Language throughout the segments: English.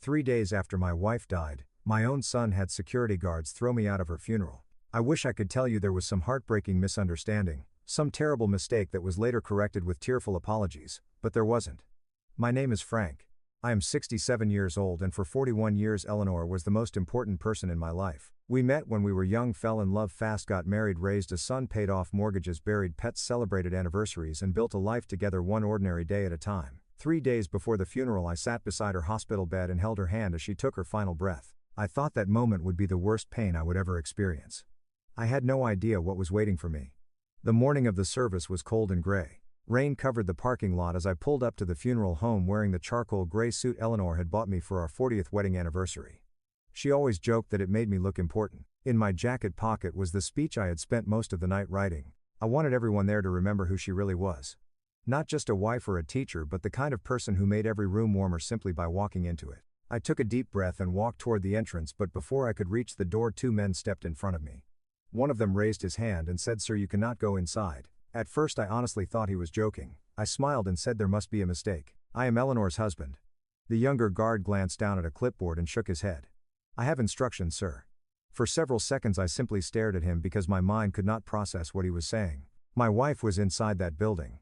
3 days after my wife died, my own son had security guards throw me out of her funeral. I wish I could tell you there was some heartbreaking misunderstanding, some terrible mistake that was later corrected with tearful apologies, but there wasn't. My name is Frank. I am 67 years old, and for 41 years Eleanor was the most important person in my life. We met when we were young, fell in love fast, got married, raised a son, paid off mortgages, buried pets, celebrated anniversaries, and built a life together one ordinary day at a time. 3 days before the funeral, I sat beside her hospital bed and held her hand as she took her final breath. I thought that moment would be the worst pain I would ever experience. I had no idea what was waiting for me. The morning of the service was cold and gray. Rain covered the parking lot as I pulled up to the funeral home wearing the charcoal gray suit Eleanor had bought me for our 40th wedding anniversary. She always joked that it made me look important. In my jacket pocket was the speech I had spent most of the night writing. I wanted everyone there to remember who she really was. Not just a wife or a teacher, but the kind of person who made every room warmer simply by walking into it. I took a deep breath and walked toward the entrance, but before I could reach the door, 2 men stepped in front of me. One of them raised his hand and said, "Sir, you cannot go inside." At first I honestly thought he was joking. I smiled and said there must be a mistake. "I am Eleanor's husband." The younger guard glanced down at a clipboard and shook his head. "I have instructions, sir." For several seconds I simply stared at him because my mind could not process what he was saying. My wife was inside that building.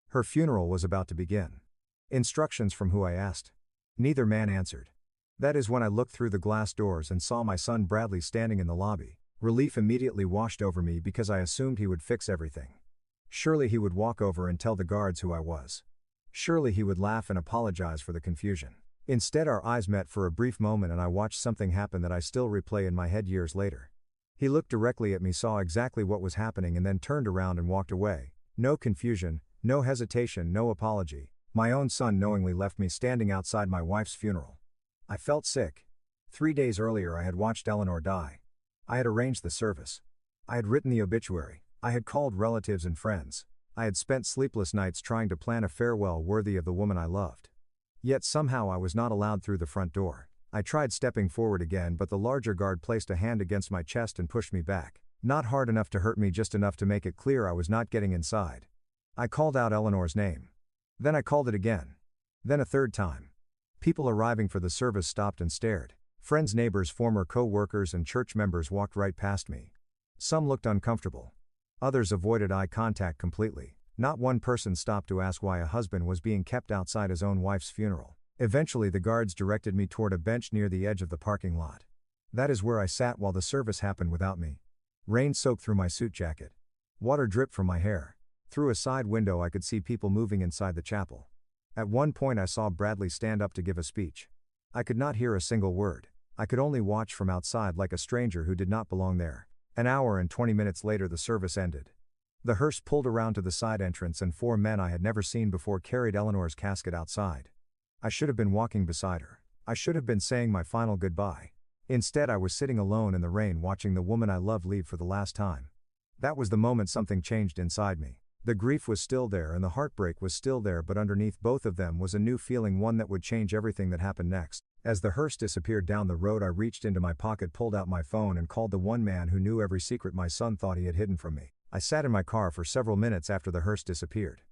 Her funeral was about to begin. "Instructions from who?" I asked. Neither man answered. That is when I looked through the glass doors and saw my son Bradley standing in the lobby. Relief immediately washed over me because I assumed he would fix everything. Surely he would walk over and tell the guards who I was. Surely he would laugh and apologize for the confusion. Instead, our eyes met for a brief moment and I watched something happen that I still replay in my head years later. He looked directly at me, saw exactly what was happening, and then turned around and walked away. No confusion, no hesitation, no apology. My own son knowingly left me standing outside my wife's funeral. I felt sick. 3 days earlier I had watched Eleanor die. I had arranged the service. I had written the obituary. I had called relatives and friends. I had spent sleepless nights trying to plan a farewell worthy of the woman I loved. Yet somehow I was not allowed through the front door. I tried stepping forward again, but the larger guard placed a hand against my chest and pushed me back. Not hard enough to hurt me, just enough to make it clear I was not getting inside. I called out Eleanor's name. Then I called it again. Then a third time. People arriving for the service stopped and stared. Friends, neighbors, former co-workers, and church members walked right past me. Some looked uncomfortable. Others avoided eye contact completely. Not one person stopped to ask why a husband was being kept outside his own wife's funeral. Eventually the guards directed me toward a bench near the edge of the parking lot. That is where I sat while the service happened without me. Rain soaked through my suit jacket. Water dripped from my hair. Through a side window I could see people moving inside the chapel. At one point I saw Bradley stand up to give a speech. I could not hear a single word. I could only watch from outside like a stranger who did not belong there. An hour and 20 minutes later the service ended. The hearse pulled around to the side entrance and 4 men I had never seen before carried Eleanor's casket outside. I should have been walking beside her. I should have been saying my final goodbye. Instead I was sitting alone in the rain watching the woman I loved leave for the last time. That was the moment something changed inside me. The grief was still there and the heartbreak was still there, but underneath both of them was a new feeling, one that would change everything that happened next. As the hearse disappeared down the road I reached into my pocket, pulled out my phone, and called the one man who knew every secret my son thought he had hidden from me. I sat in my car for several minutes after the hearse disappeared.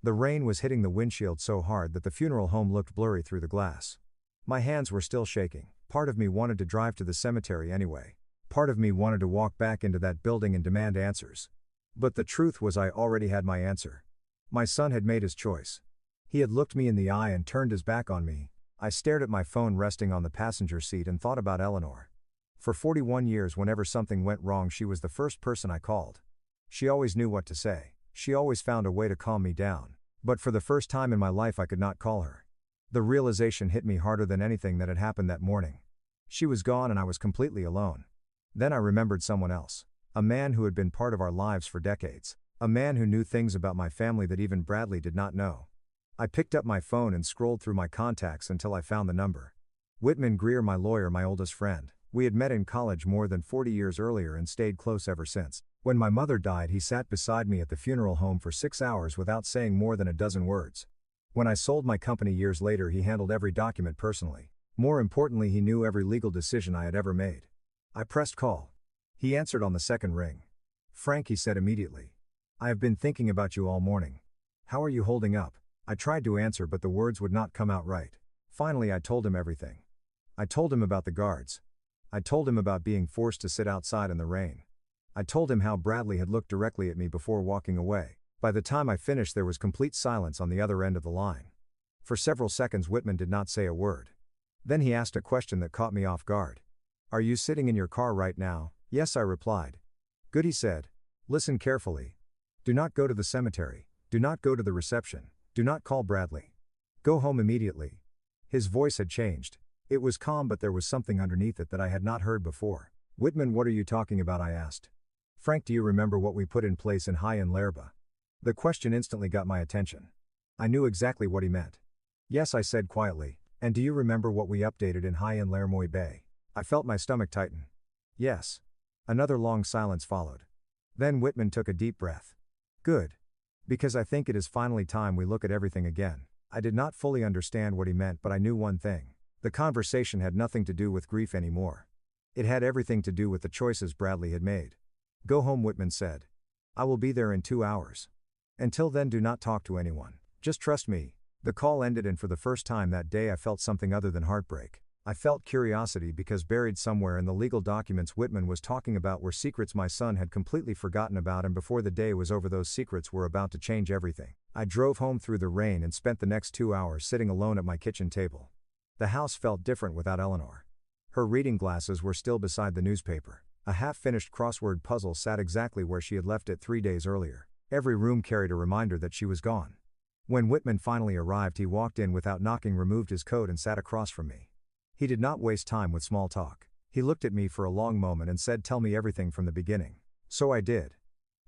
The rain was hitting the windshield so hard that the funeral home looked blurry through the glass. My hands were still shaking. Part of me wanted to drive to the cemetery anyway. Part of me wanted to walk back into that building and demand answers. But the truth was I already had my answer. My son had made his choice. He had looked me in the eye and turned his back on me. I stared at my phone resting on the passenger seat and thought about Eleanor. For 41 years, whenever something went wrong, she was the first person I called. She always knew what to say. She always found a way to calm me down. But for the first time in my life I could not call her. The realization hit me harder than anything that had happened that morning. She was gone and I was completely alone. Then I remembered someone else. A man who had been part of our lives for decades. A man who knew things about my family that even Bradley did not know. I picked up my phone and scrolled through my contacts until I found the number. Whitman Greer, my lawyer, my oldest friend. We had met in college more than 40 years earlier and stayed close ever since. When my mother died, he sat beside me at the funeral home for 6 hours without saying more than a dozen words. When I sold my company years later, he handled every document personally. More importantly, he knew every legal decision I had ever made. I pressed call. He answered on the second ring. "Frank," he said immediately. "I have been thinking about you all morning. How are you holding up?" I tried to answer, but the words would not come out right. Finally I told him everything. I told him about the guards. I told him about being forced to sit outside in the rain. I told him how Bradley had looked directly at me before walking away. By the time I finished, there was complete silence on the other end of the line. For several seconds, Whitman did not say a word. Then he asked a question that caught me off guard. "Are you sitting in your car right now?" "Yes," I replied. "Good," he said. "Listen carefully. Do not go to the cemetery. Do not go to the reception. Do not call Bradley. Go home immediately." His voice had changed. It was calm, but there was something underneath it that I had not heard before. "Whitman, what are you talking about?" I asked. "Frank, do you remember what we put in place in High and Lerba?" The question instantly got my attention. I knew exactly what he meant. "Yes," I said quietly. "And do you remember what we updated in High and Lermoy Bay?" I felt my stomach tighten. "Yes." Another long silence followed. Then Whitman took a deep breath. "Good. Because I think it is finally time we look at everything again." I did not fully understand what he meant, but I knew one thing. The conversation had nothing to do with grief anymore. It had everything to do with the choices Bradley had made. "Go home," Whitman said. "I will be there in 2 hours. Until then, do not talk to anyone. Just trust me." The call ended, and for the first time that day I felt something other than heartbreak. I felt curiosity, because buried somewhere in the legal documents Whitman was talking about were secrets my son had completely forgotten about, and before the day was over those secrets were about to change everything. I drove home through the rain and spent the next 2 hours sitting alone at my kitchen table. The house felt different without Eleanor. Her reading glasses were still beside the newspaper. A half-finished crossword puzzle sat exactly where she had left it 3 days earlier. Every room carried a reminder that she was gone. When Whitman finally arrived, he walked in without knocking, removed his coat, and sat across from me. He did not waste time with small talk. He looked at me for a long moment and said, "Tell me everything from the beginning." So I did.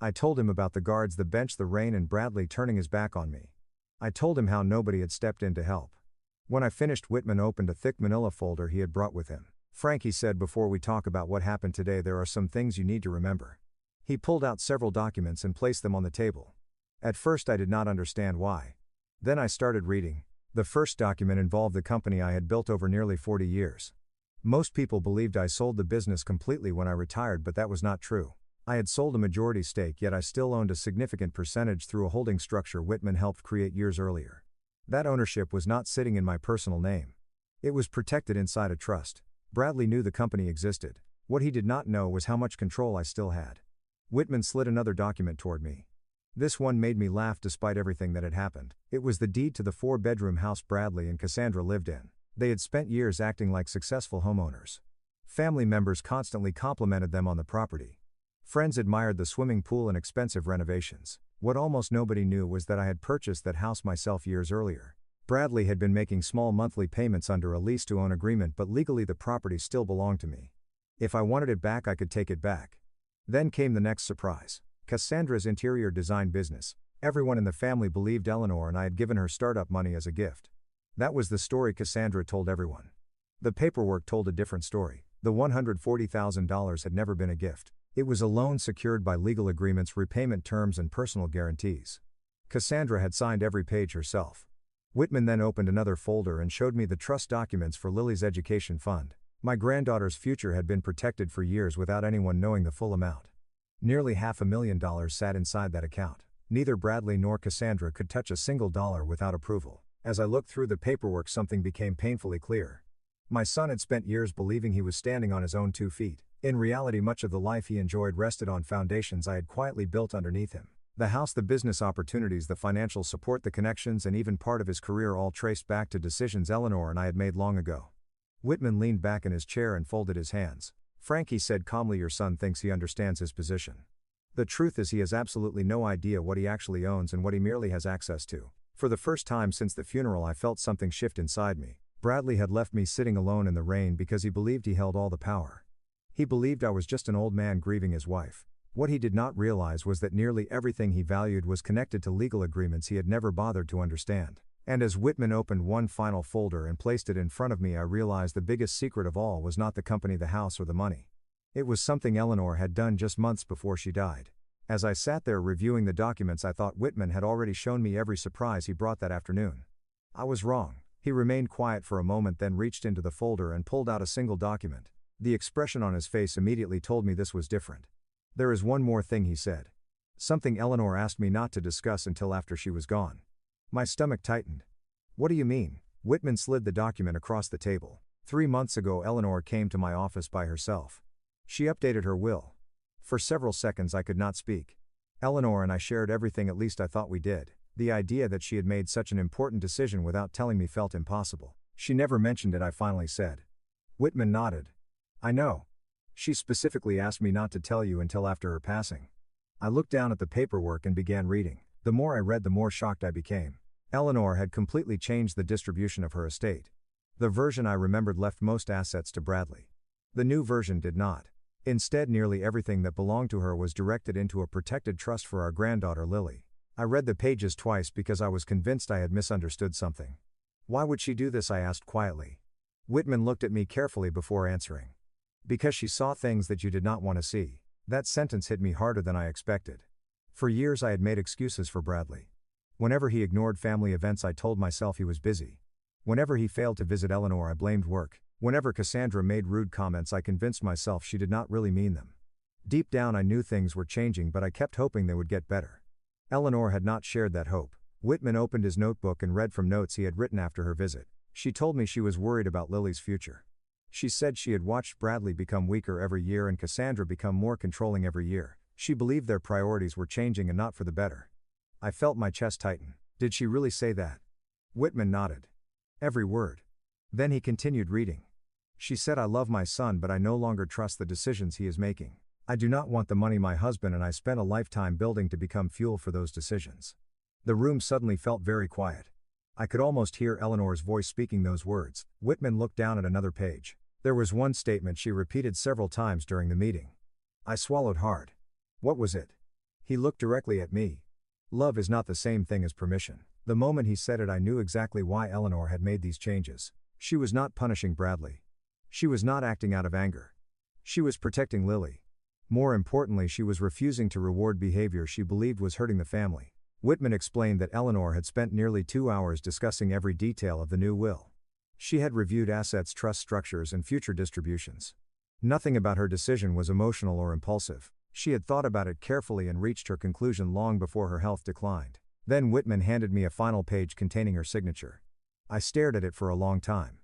I told him about the guards, the bench, the rain, and Bradley turning his back on me. I told him how nobody had stepped in to help. When I finished, Whitman opened a thick manila folder he had brought with him. "Frank," he said, "before we talk about what happened today, there are some things you need to remember." He pulled out several documents and placed them on the table. At first I did not understand why. Then I started reading. The first document involved the company I had built over nearly 40 years. Most people believed I sold the business completely when I retired, but that was not true. I had sold a majority stake, yet I still owned a significant percentage through a holding structure Whitman helped create years earlier. That ownership was not sitting in my personal name. It was protected inside a trust. Bradley knew the company existed. What he did not know was how much control I still had. Whitman slid another document toward me. This one made me laugh despite everything that had happened. It was the deed to the 4-bedroom house Bradley and Cassandra lived in. They had spent years acting like successful homeowners. Family members constantly complimented them on the property. Friends admired the swimming pool and expensive renovations. What almost nobody knew was that I had purchased that house myself years earlier. Bradley had been making small monthly payments under a lease-to-own agreement, but legally the property still belonged to me. If I wanted it back, I could take it back. Then came the next surprise. Cassandra's interior design business. Everyone in the family believed Eleanor and I had given her startup money as a gift. That was the story Cassandra told everyone. The paperwork told a different story. The $140,000 had never been a gift. It was a loan secured by legal agreements, repayment terms, and personal guarantees. Cassandra had signed every page herself. Whitman then opened another folder and showed me the trust documents for Lily's education fund. My granddaughter's future had been protected for years without anyone knowing the full amount. Nearly $500,000 sat inside that account. Neither Bradley nor Cassandra could touch a single dollar without approval. As I looked through the paperwork, something became painfully clear. My son had spent years believing he was standing on his own 2 feet. In reality, much of the life he enjoyed rested on foundations I had quietly built underneath him. The house, the business opportunities, the financial support, the connections, and even part of his career all traced back to decisions Eleanor and I had made long ago. Whitman leaned back in his chair and folded his hands. "Frank," he said calmly, "your son thinks he understands his position. The truth is he has absolutely no idea what he actually owns and what he merely has access to." For the first time since the funeral, I felt something shift inside me. Bradley had left me sitting alone in the rain because he believed he held all the power. He believed I was just an old man grieving his wife. What he did not realize was that nearly everything he valued was connected to legal agreements he had never bothered to understand. And as Whitman opened one final folder and placed it in front of me, I realized the biggest secret of all was not the company, the house, or the money. It was something Eleanor had done just months before she died. As I sat there reviewing the documents, I thought Whitman had already shown me every surprise he brought that afternoon. I was wrong. He remained quiet for a moment, then reached into the folder and pulled out a single document. The expression on his face immediately told me this was different. "There is one more thing," he said. "Something Eleanor asked me not to discuss until after she was gone." My stomach tightened. "What do you mean?" Whitman slid the document across the table. 3 months ago, Eleanor came to my office by herself. She updated her will. For several seconds I could not speak. Eleanor and I shared everything, at least I thought we did. The idea that she had made such an important decision without telling me felt impossible. She never mentioned it, I finally said. Whitman nodded. I know. She specifically asked me not to tell you until after her passing. I looked down at the paperwork and began reading. The more I read, the more shocked I became. Eleanor had completely changed the distribution of her estate. The version I remembered left most assets to Bradley. The new version did not. Instead, nearly everything that belonged to her was directed into a protected trust for our granddaughter Lily. I read the pages twice because I was convinced I had misunderstood something. Why would she do this? I asked quietly. Whitman looked at me carefully before answering. Because she saw things that you did not want to see. That sentence hit me harder than I expected. For years I had made excuses for Bradley. Whenever he ignored family events, I told myself he was busy. Whenever he failed to visit Eleanor, I blamed work. Whenever Cassandra made rude comments, I convinced myself she did not really mean them. Deep down I knew things were changing, but I kept hoping they would get better. Eleanor had not shared that hope. Whitman opened his notebook and read from notes he had written after her visit. She told me she was worried about Lily's future. She said she had watched Bradley become weaker every year and Cassandra become more controlling every year. She believed their priorities were changing and not for the better. I felt my chest tighten. Did she really say that? Whitman nodded. Every word. Then he continued reading. She said, I love my son, but I no longer trust the decisions he is making. I do not want the money my husband and I spent a lifetime building to become fuel for those decisions. The room suddenly felt very quiet. I could almost hear Eleanor's voice speaking those words. Whitman looked down at another page. There was one statement she repeated several times during the meeting. I swallowed hard. What was it? He looked directly at me. Love is not the same thing as permission. The moment he said it, I knew exactly why Eleanor had made these changes. She was not punishing Bradley. She was not acting out of anger. She was protecting Lily. More importantly, she was refusing to reward behavior she believed was hurting the family. Whitman explained that Eleanor had spent nearly 2 hours discussing every detail of the new will. She had reviewed assets, trust structures, and future distributions. Nothing about her decision was emotional or impulsive. She had thought about it carefully and reached her conclusion long before her health declined. Then Whitman handed me a final page containing her signature. I stared at it for a long time.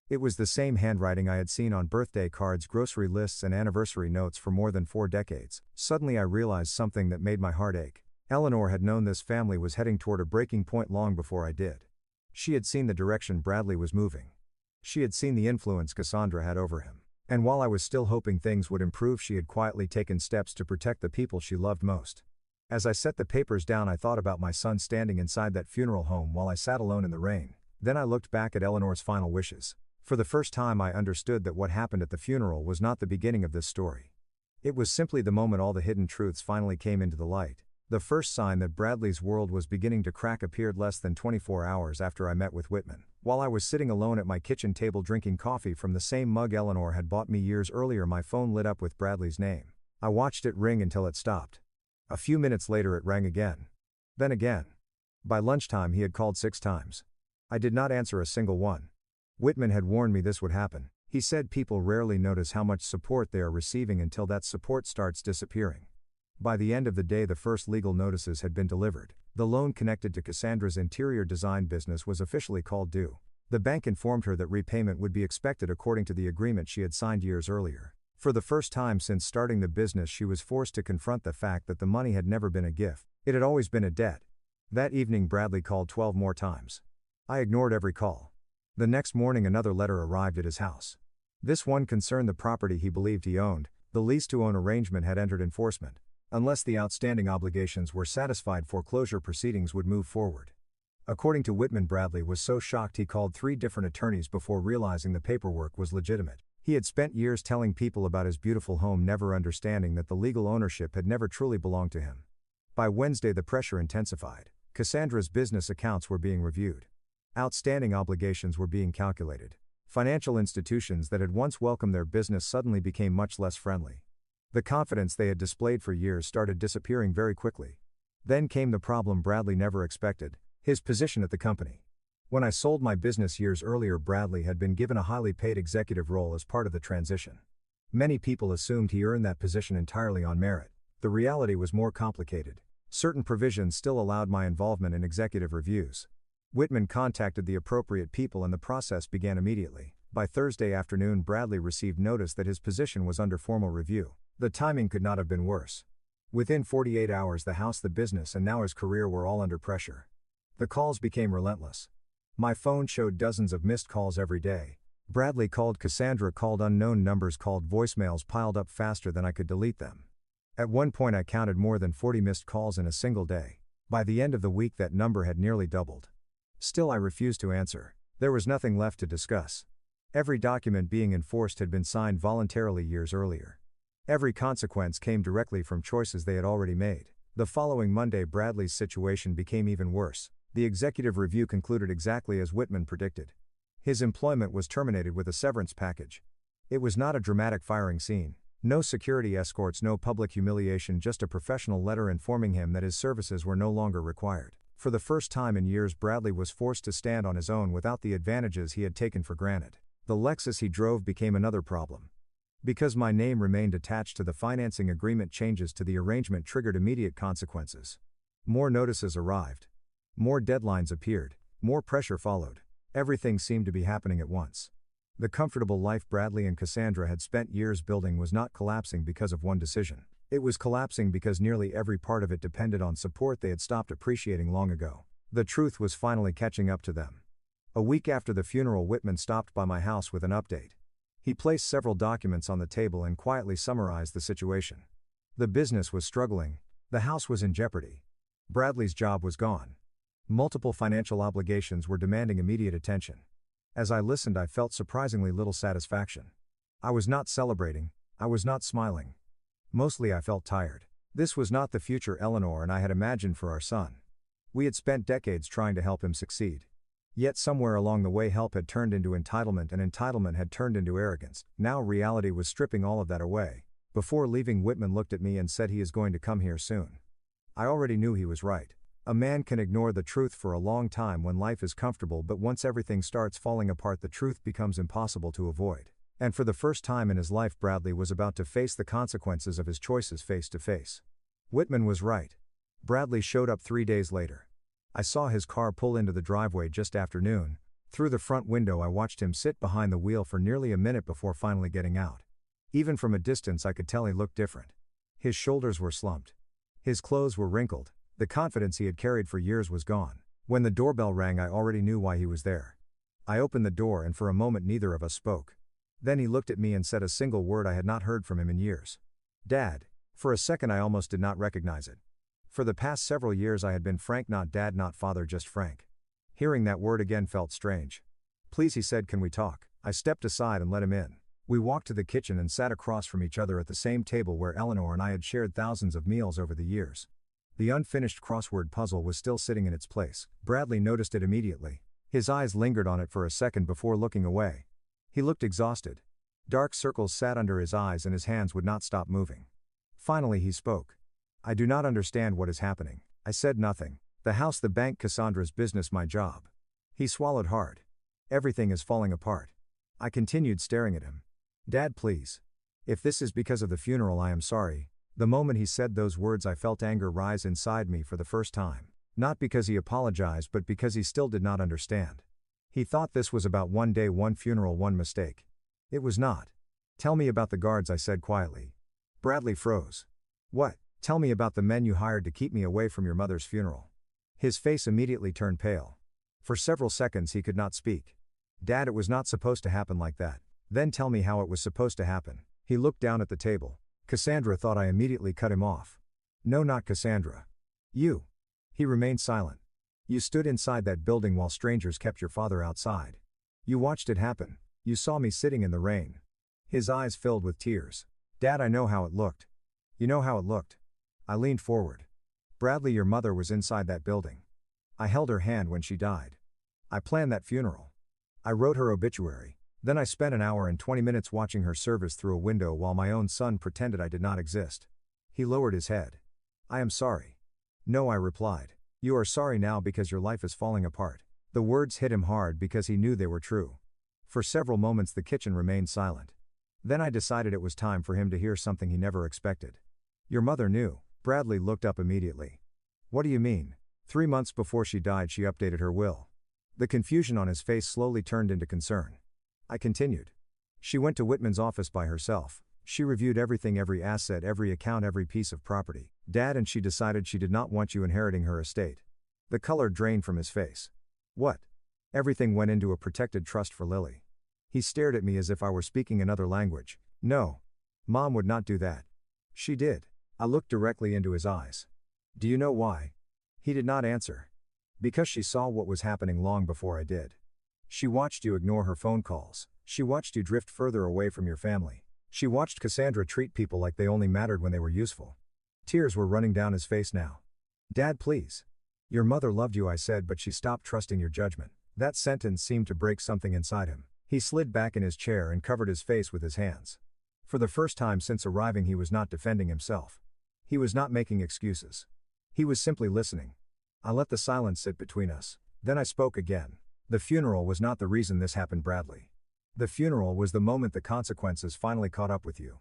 It was the same handwriting I had seen on birthday cards, grocery lists, and anniversary notes for more than 4 decades. Suddenly I realized something that made my heart ache. Eleanor had known this family was heading toward a breaking point long before I did. She had seen the direction Bradley was moving. She had seen the influence Cassandra had over him. And while I was still hoping things would improve, she had quietly taken steps to protect the people she loved most. As I set the papers down, I thought about my son standing inside that funeral home while I sat alone in the rain. Then I looked back at Eleanor's final wishes. For the first time I understood that what happened at the funeral was not the beginning of this story. It was simply the moment all the hidden truths finally came into the light. The first sign that Bradley's world was beginning to crack appeared less than 24 hours after I met with Whitman. While I was sitting alone at my kitchen table drinking coffee from the same mug Eleanor had bought me years earlier, my phone lit up with Bradley's name. I watched it ring until it stopped. A few minutes later it rang again. Then again. By lunchtime he had called 6 times. I did not answer a single one. Whitman had warned me this would happen. He said people rarely notice how much support they are receiving until that support starts disappearing. By the end of the day, the first legal notices had been delivered. The loan connected to Cassandra's interior design business was officially called due. The bank informed her that repayment would be expected according to the agreement she had signed years earlier. For the first time since starting the business, she was forced to confront the fact that the money had never been a gift. It had always been a debt. That evening Bradley called 12 more times. I ignored every call. The next morning another letter arrived at his house. This one concerned the property he believed he owned. The lease-to-own arrangement had entered enforcement. Unless the outstanding obligations were satisfied, foreclosure proceedings would move forward. According to Whitman, Bradley was so shocked he called 3 different attorneys before realizing the paperwork was legitimate. He had spent years telling people about his beautiful home, never understanding that the legal ownership had never truly belonged to him. By Wednesday the pressure intensified. Cassandra's business accounts were being reviewed. Outstanding obligations were being calculated. Financial institutions that had once welcomed their business suddenly became much less friendly. The confidence they had displayed for years started disappearing very quickly. Then came the problem Bradley never expected: his position at the company. When I sold my business years earlier, Bradley had been given a highly paid executive role as part of the transition. Many people assumed he earned that position entirely on merit. The reality was more complicated. Certain provisions still allowed my involvement in executive reviews. Whitman contacted the appropriate people and the process began immediately. By Thursday afternoon, Bradley received notice that his position was under formal review. The timing could not have been worse. Within 48 hours, the house, the business, and now his career were all under pressure. The calls became relentless. My phone showed dozens of missed calls every day. Bradley called, Cassandra called, unknown numbers called, voicemails piled up faster than I could delete them. At one point I counted more than 40 missed calls in a single day. By the end of the week that number had nearly doubled. Still I refused to answer. There was nothing left to discuss. Every document being enforced had been signed voluntarily years earlier. Every consequence came directly from choices they had already made. The following Monday, Bradley's situation became even worse. The executive review concluded exactly as Whitman predicted. His employment was terminated with a severance package. It was not a dramatic firing scene. No security escorts, no public humiliation, just a professional letter informing him that his services were no longer required. For the first time in years, Bradley was forced to stand on his own without the advantages he had taken for granted. The Lexus he drove became another problem. Because my name remained attached to the financing agreement, changes to the arrangement triggered immediate consequences. More notices arrived. More deadlines appeared. More pressure followed. Everything seemed to be happening at once. The comfortable life Bradley and Cassandra had spent years building was not collapsing because of one decision. It was collapsing because nearly every part of it depended on support they had stopped appreciating long ago. The truth was finally catching up to them. A week after the funeral, Whitman stopped by my house with an update. He placed several documents on the table and quietly summarized the situation. The business was struggling. The house was in jeopardy. Bradley's job was gone. Multiple financial obligations were demanding immediate attention. As I listened, I felt surprisingly little satisfaction. I was not celebrating. I was not smiling. Mostly I felt tired. This was not the future Eleanor and I had imagined for our son. We had spent decades trying to help him succeed. Yet somewhere along the way, help had turned into entitlement and entitlement had turned into arrogance. Now reality was stripping all of that away. Before leaving, Whitman looked at me and said, "He is going to come here soon." I already knew he was right. A man can ignore the truth for a long time when life is comfortable, but once everything starts falling apart, the truth becomes impossible to avoid. And for the first time in his life, Bradley was about to face the consequences of his choices face to face. Whitman was right. Bradley showed up 3 days later. I saw his car pull into the driveway just after noon. Through the front window I watched him sit behind the wheel for nearly a minute before finally getting out. Even from a distance I could tell he looked different. His shoulders were slumped. His clothes were wrinkled. The confidence he had carried for years was gone. When the doorbell rang, I already knew why he was there. I opened the door and for a moment neither of us spoke. Then he looked at me and said a single word I had not heard from him in years. "Dad." For a second I almost did not recognize it. For the past several years I had been Frank, not Dad, not Father, just Frank. Hearing that word again felt strange. "Please," he said, "can we talk?" I stepped aside and let him in. We walked to the kitchen and sat across from each other at the same table where Eleanor and I had shared thousands of meals over the years. The unfinished crossword puzzle was still sitting in its place. Bradley noticed it immediately. His eyes lingered on it for a second before looking away. He looked exhausted. Dark circles sat under his eyes and his hands would not stop moving. Finally he spoke. "I do not understand what is happening." I said nothing. "The house, the bank, Cassandra's business, my job." He swallowed hard. "Everything is falling apart." I continued staring at him. "Dad, please. If this is because of the funeral, I am sorry." The moment he said those words I felt anger rise inside me for the first time. Not because he apologized, but because he still did not understand. He thought this was about one day, one funeral, one mistake. It was not. "Tell me about the guards," I said quietly. Bradley froze. "What?" "Tell me about the men you hired to keep me away from your mother's funeral." His face immediately turned pale. For several seconds he could not speak. "Dad, it was not supposed to happen like that." "Then tell me how it was supposed to happen." He looked down at the table. "Cassandra thought." I immediately cut him off. "No, not Cassandra. You." He remained silent. "You stood inside that building while strangers kept your father outside. You watched it happen. You saw me sitting in the rain." His eyes filled with tears. "Dad, I know how it looked." "You know how it looked?" I leaned forward. "Bradley, your mother was inside that building. I held her hand when she died. I planned that funeral. I wrote her obituary. Then I spent an hour and 20 minutes watching her service through a window while my own son pretended I did not exist." He lowered his head. "I am sorry." "No," I replied. "You are sorry now because your life is falling apart." The words hit him hard because he knew they were true. For several moments the kitchen remained silent. Then I decided it was time for him to hear something he never expected. "Your mother knew." Bradley looked up immediately. "What do you mean?" 3 months before she died she updated her will." The confusion on his face slowly turned into concern. I continued. She went to Whitman's office by herself. She reviewed everything, every asset, every account, every piece of property. Dad, and she decided she did not want you inheriting her estate. The color drained from his face. What? Everything went into a protected trust for Lily. He stared at me as if I were speaking another language. No. Mom would not do that. She did. I looked directly into his eyes. Do you know why? He did not answer. Because she saw what was happening long before I did. She watched you ignore her phone calls. She watched you drift further away from your family. She watched Cassandra treat people like they only mattered when they were useful. Tears were running down his face now. Dad, please. Your mother loved you, I said, but she stopped trusting your judgment. That sentence seemed to break something inside him. He slid back in his chair and covered his face with his hands. For the first time since arriving, he was not defending himself. He was not making excuses. He was simply listening. I let the silence sit between us. Then I spoke again. The funeral was not the reason this happened, Bradley. The funeral was the moment the consequences finally caught up with you.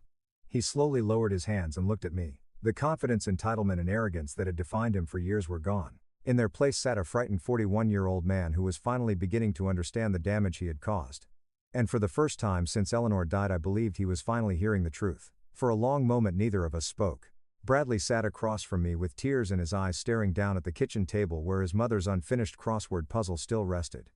He slowly lowered his hands and looked at me. The confidence, entitlement, and arrogance that had defined him for years were gone. In their place sat a frightened 41-year-old man who was finally beginning to understand the damage he had caused. And for the first time since Eleanor died, I believed he was finally hearing the truth. For a long moment neither of us spoke. Bradley sat across from me with tears in his eyes, staring down at the kitchen table where his mother's unfinished crossword puzzle still rested.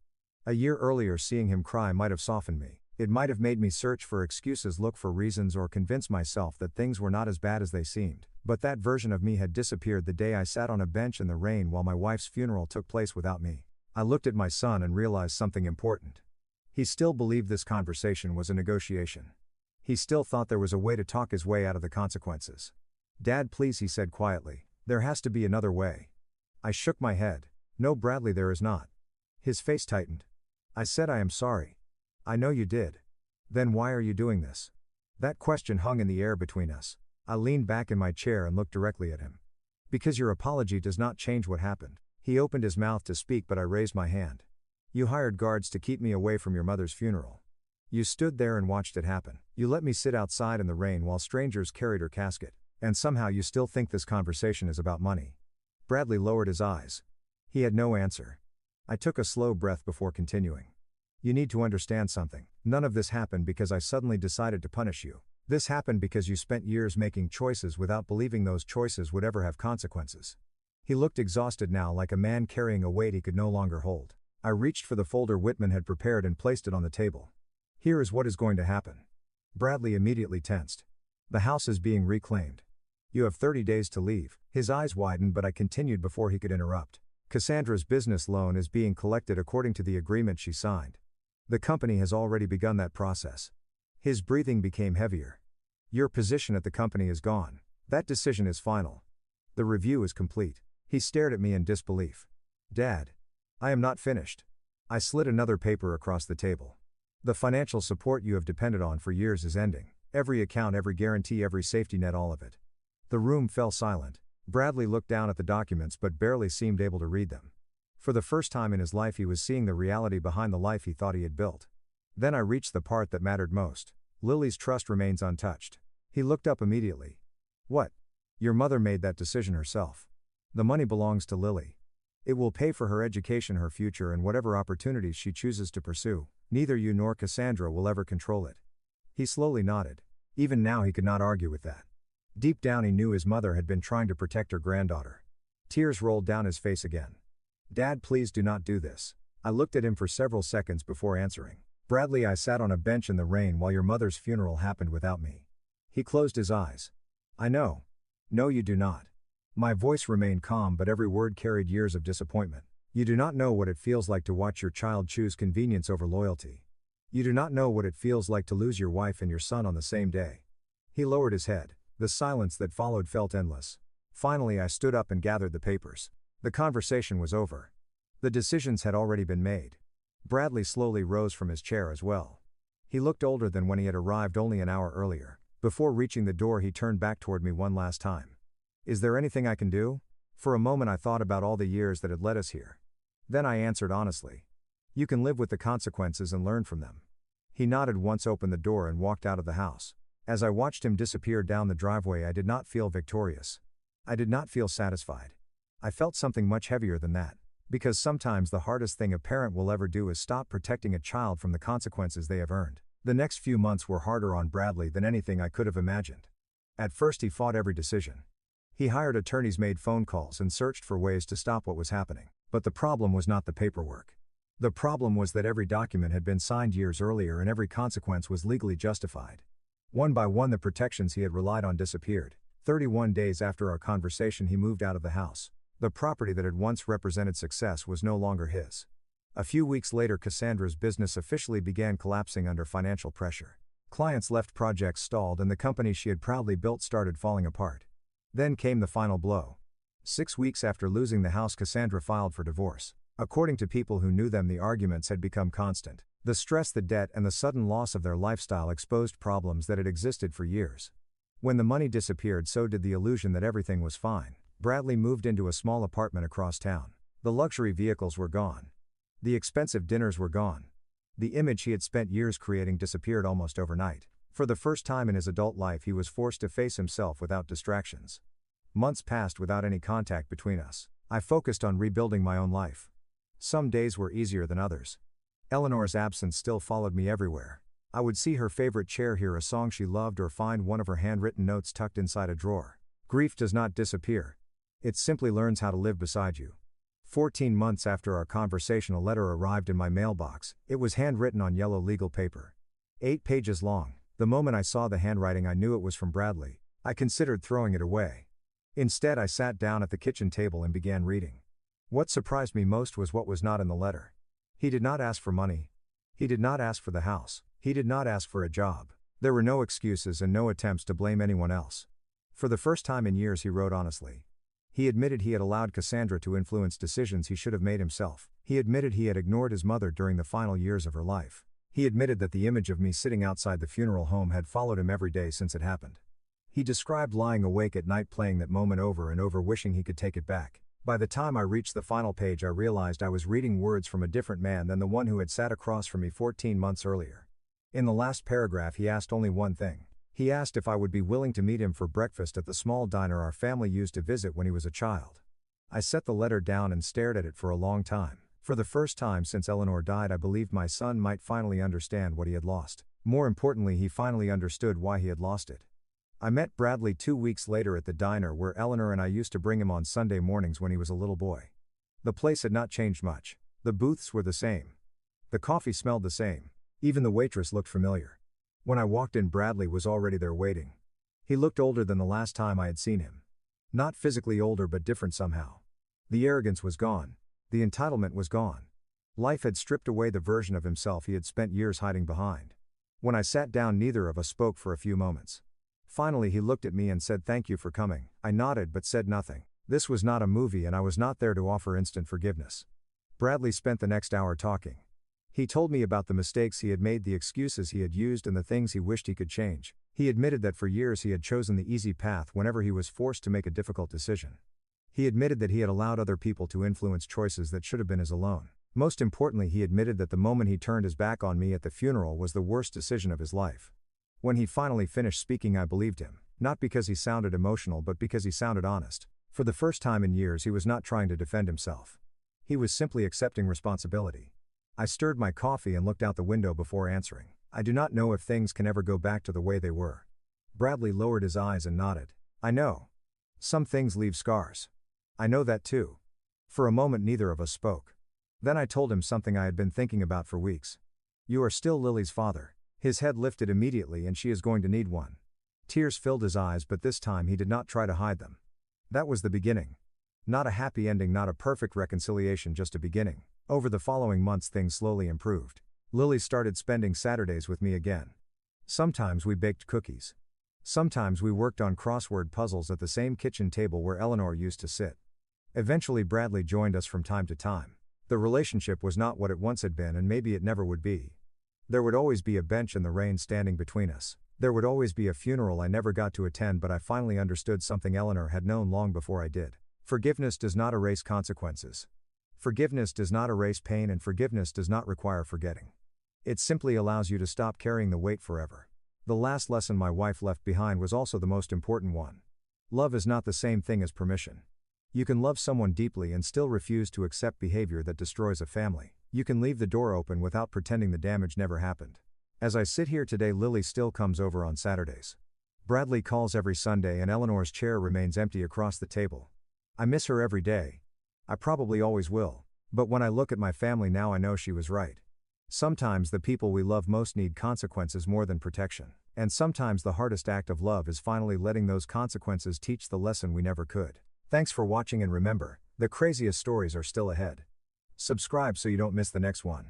A year earlier, seeing him cry might have softened me. It might have made me search for excuses, look for reasons, or convince myself that things were not as bad as they seemed. But that version of me had disappeared the day I sat on a bench in the rain while my wife's funeral took place without me. I looked at my son and realized something important. He still believed this conversation was a negotiation. He still thought there was a way to talk his way out of the consequences. Dad, please, he said quietly. There has to be another way. I shook my head. No, Bradley, there is not. His face tightened. I said, I am sorry. I know you did. Then why are you doing this? That question hung in the air between us. I leaned back in my chair and looked directly at him. Because your apology does not change what happened. He opened his mouth to speak, but I raised my hand. You hired guards to keep me away from your mother's funeral. You stood there and watched it happen. You let me sit outside in the rain while strangers carried her casket. And somehow you still think this conversation is about money. Bradley lowered his eyes. He had no answer. I took a slow breath before continuing. You need to understand something. None of this happened because I suddenly decided to punish you. This happened because you spent years making choices without believing those choices would ever have consequences. He looked exhausted now, like a man carrying a weight he could no longer hold. I reached for the folder Whitman had prepared and placed it on the table. Here is what is going to happen. Bradley immediately tensed. The house is being reclaimed. You have 30 days to leave. His eyes widened, but I continued before he could interrupt. Cassandra's business loan is being collected according to the agreement she signed. The company has already begun that process. His breathing became heavier. Your position at the company is gone. That decision is final. The review is complete. He stared at me in disbelief. Dad. I am not finished. I slid another paper across the table. The financial support you have depended on for years is ending. Every account, every guarantee, every safety net, all of it. The room fell silent. Bradley looked down at the documents but barely seemed able to read them. For the first time in his life he was seeing the reality behind the life he thought he had built. Then I reached the part that mattered most. Lily's trust remains untouched. He looked up immediately. What? Your mother made that decision herself. The money belongs to Lily. It will pay for her education, her future, and whatever opportunities she chooses to pursue. Neither you nor Cassandra will ever control it. He slowly nodded. Even now he could not argue with that. Deep down he knew his mother had been trying to protect her granddaughter. Tears rolled down his face again. Dad, please do not do this. I looked at him for several seconds before answering. Bradley, I sat on a bench in the rain while your mother's funeral happened without me. He closed his eyes. I know. No, you do not. My voice remained calm, but every word carried years of disappointment. You do not know what it feels like to watch your child choose convenience over loyalty. You do not know what it feels like to lose your wife and your son on the same day. He lowered his head. The silence that followed felt endless. Finally I stood up and gathered the papers. The conversation was over. The decisions had already been made. Bradley slowly rose from his chair as well. He looked older than when he had arrived only an hour earlier. Before reaching the door he turned back toward me one last time. Is there anything I can do? For a moment I thought about all the years that had led us here. Then I answered honestly. You can live with the consequences and learn from them. He nodded once, opened the door and walked out of the house. As I watched him disappear down the driveway I did not feel victorious. I did not feel satisfied. I felt something much heavier than that. Because sometimes the hardest thing a parent will ever do is stop protecting a child from the consequences they have earned. The next few months were harder on Bradley than anything I could have imagined. At first he fought every decision. He hired attorneys, made phone calls, and searched for ways to stop what was happening. But the problem was not the paperwork. The problem was that every document had been signed years earlier and every consequence was legally justified. One by one the protections he had relied on disappeared. 31 days after our conversation he moved out of the house. The property that had once represented success was no longer his. A few weeks later Cassandra's business officially began collapsing under financial pressure. Clients left, projects stalled, and the company she had proudly built started falling apart. Then came the final blow. 6 weeks after losing the house, Cassandra filed for divorce. According to people who knew them, the arguments had become constant. The stress, the debt, and the sudden loss of their lifestyle exposed problems that had existed for years. When the money disappeared, so did the illusion that everything was fine. Bradley moved into a small apartment across town. The luxury vehicles were gone. The expensive dinners were gone. The image he had spent years creating disappeared almost overnight. For the first time in his adult life he was forced to face himself without distractions. Months passed without any contact between us. I focused on rebuilding my own life. Some days were easier than others. Eleanor's absence still followed me everywhere. I would see her favorite chair, hear a song she loved, or find one of her handwritten notes tucked inside a drawer. Grief does not disappear. It simply learns how to live beside you. 14 months after our conversation, a letter arrived in my mailbox. It was handwritten on yellow legal paper. 8 pages long. The moment I saw the handwriting I knew it was from Bradley. I considered throwing it away. Instead I sat down at the kitchen table and began reading. What surprised me most was what was not in the letter. He did not ask for money. He did not ask for the house. He did not ask for a job. There were no excuses and no attempts to blame anyone else. For the first time in years he wrote honestly. He admitted he had allowed Cassandra to influence decisions he should have made himself. He admitted he had ignored his mother during the final years of her life. He admitted that the image of me sitting outside the funeral home had followed him every day since it happened. He described lying awake at night playing that moment over and over, wishing he could take it back. By the time I reached the final page, I realized I was reading words from a different man than the one who had sat across from me 14 months earlier. In the last paragraph he asked only one thing. He asked if I would be willing to meet him for breakfast at the small diner our family used to visit when he was a child. I set the letter down and stared at it for a long time. For the first time since Eleanor died, I believed my son might finally understand what he had lost. More importantly, he finally understood why he had lost it. I met Bradley 2 weeks later at the diner where Eleanor and I used to bring him on Sunday mornings when he was a little boy. The place had not changed much. The booths were the same. The coffee smelled the same. Even the waitress looked familiar. When I walked in, Bradley was already there waiting. He looked older than the last time I had seen him. Not physically older, but different somehow. The arrogance was gone. The entitlement was gone. Life had stripped away the version of himself he had spent years hiding behind. When I sat down, neither of us spoke for a few moments. Finally he looked at me and said, "Thank you for coming." I nodded but said nothing. This was not a movie and I was not there to offer instant forgiveness. Bradley spent the next hour talking. He told me about the mistakes he had made, the excuses he had used, and the things he wished he could change. He admitted that for years he had chosen the easy path whenever he was forced to make a difficult decision. He admitted that he had allowed other people to influence choices that should have been his alone. Most importantly, he admitted that the moment he turned his back on me at the funeral was the worst decision of his life. When he finally finished speaking, I believed him, not because he sounded emotional but because he sounded honest. For the first time in years he was not trying to defend himself. He was simply accepting responsibility. I stirred my coffee and looked out the window before answering. I do not know if things can ever go back to the way they were. Bradley lowered his eyes and nodded. I know. Some things leave scars. I know that too. For a moment neither of us spoke. Then I told him something I had been thinking about for weeks. You are still Lily's father. His head lifted immediately, and she is going to need one. Tears filled his eyes, but this time he did not try to hide them. That was the beginning. Not a happy ending, not a perfect reconciliation, just a beginning. Over the following months things slowly improved. Lily started spending Saturdays with me again. Sometimes we baked cookies. Sometimes we worked on crossword puzzles at the same kitchen table where Eleanor used to sit. Eventually Bradley joined us from time to time. The relationship was not what it once had been, and maybe it never would be. There would always be a bench in the rain standing between us. There would always be a funeral I never got to attend, but I finally understood something Eleanor had known long before I did. Forgiveness does not erase consequences. Forgiveness does not erase pain, and forgiveness does not require forgetting. It simply allows you to stop carrying the weight forever. The last lesson my wife left behind was also the most important one. Love is not the same thing as permission. You can love someone deeply and still refuse to accept behavior that destroys a family. You can leave the door open without pretending the damage never happened. As I sit here today, Lily still comes over on Saturdays. Bradley calls every Sunday and Eleanor's chair remains empty across the table. I miss her every day. I probably always will. But when I look at my family now, I know she was right. Sometimes the people we love most need consequences more than protection. And sometimes the hardest act of love is finally letting those consequences teach the lesson we never could. Thanks for watching, and remember, the craziest stories are still ahead. Subscribe so you don't miss the next one.